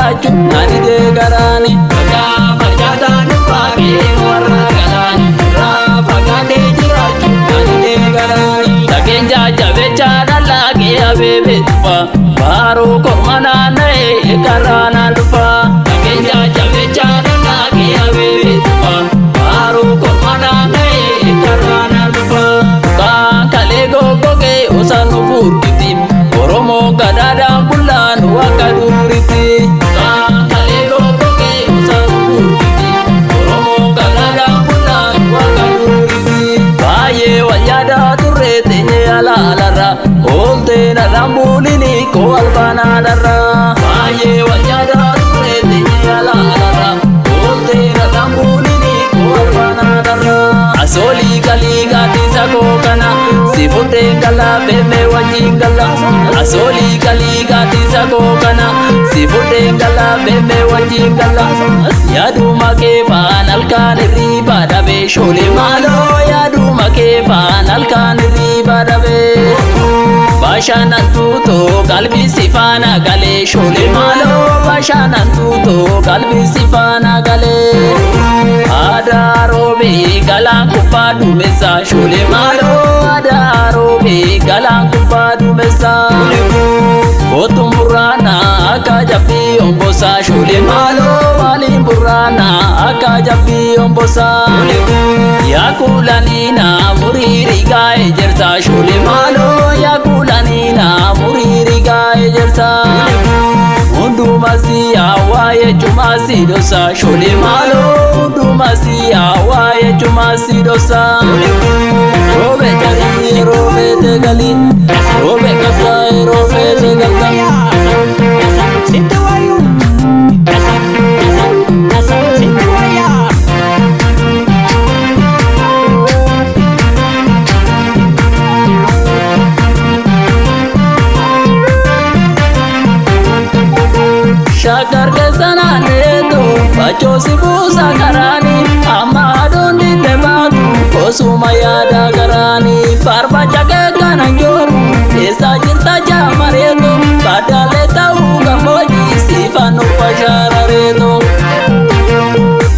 jiraachu nani deegarani Fagaataan faagee warra galaani Fagaatee jiraachu nani deegarani Dhageen jajjabecha dalaagee abeebee dhufa Baaroo korma naanna'ee karraa naan dhufa Dhageen jajjabecha dalaagee abeebee dhufa Baaroo korma naanna'ee karraa naan dhufa Kaan kalee goggogee osaan nu furkiti Oromoo gadaadhaan bullaan akka duritti Kaan kalee goggogee osaan nu furkiti Oromoo gadaadhaan bullaan akka duritti Baay'ee wal yaadaa turre teenyee alaalarra Ooltee narraan buulini koo albaanaadharra Baay'ee wal yaadaa turre teenyee alaalarra Ooltee narraan buulini koo albaanaadharra Asoolii galii gaadisa koo kana si fuudhee gala beemee wajjin gala Asoolii galii gaadisa koo kana si fuudhee gala beemee wajjin gala Yaaduma kee faan halkan hirriba dhabee shoolee maaloo yaaduma kee faan halkan hirriba dhabee Bashaanaan tuutoo qalbii si faana galee shoolee maaloo Bashaanaan tuutoo qalbii si faana galee Aadaa roobee galaan kubbaa duumessa shoolee maaloo Aadaa roobee galaan kubbaa duumessa Kootuun burraanaa akka jabbii ombosaa shoolee maaloo Waaliin burraanaa akka jabbii ombosaa Yaa kuulaniina muriirii gaa'ee jirta shoolee maaloo Yaa kuulaniina muriirii gaa'ee jirta Hunduma siyaa waa'ee cumaa si dhosa shoolee maaloo Hunduma siyaa waa'ee cumaa si dhosa Roobe jalii roobe teegalii Roobe gataa roobe teegalii Situ wayu Situ waya Shakar kesanaan eetu bachoo si buusa karaani amma aduun didde baatu kosuma yaada karaani farfacha keekana njooru keessa jirta jaamareetu badaalee ta'uu gammoojii siifan uffashaarareetu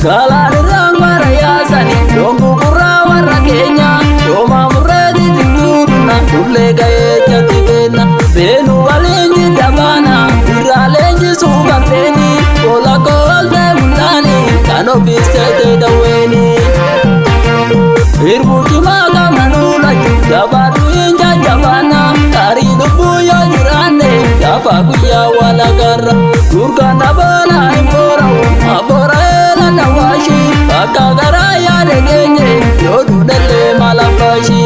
Galaanirraan bara yaasani dongu gurraa warra keenya dooma murreeti tinduuduna dullee ga'ee jatti beenna beenu waliin jidda baana irraaleen jisuu galteeni kola koolte bundaani kan ofiiseete dawweeni Irbu cimaa qabna nuulachu jabaatu hin jajjabaanna tarii lubbuu yoo jiraanne gaafa guyyaa wal agarra durgaan dhaboona hin boora'u abboora eela dhawaashi bakka garaa yaade geenye yoo duudallee maal abbaashi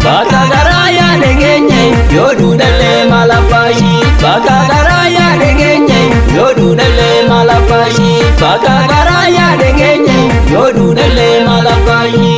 Bakka garaa yaade geenye yoo duudallee maal abbaashi Bakka garaa yaade geenye yoo duudallee maal abbaashi Bakka garaa yaade geenye yoo duudallee maal abbaashi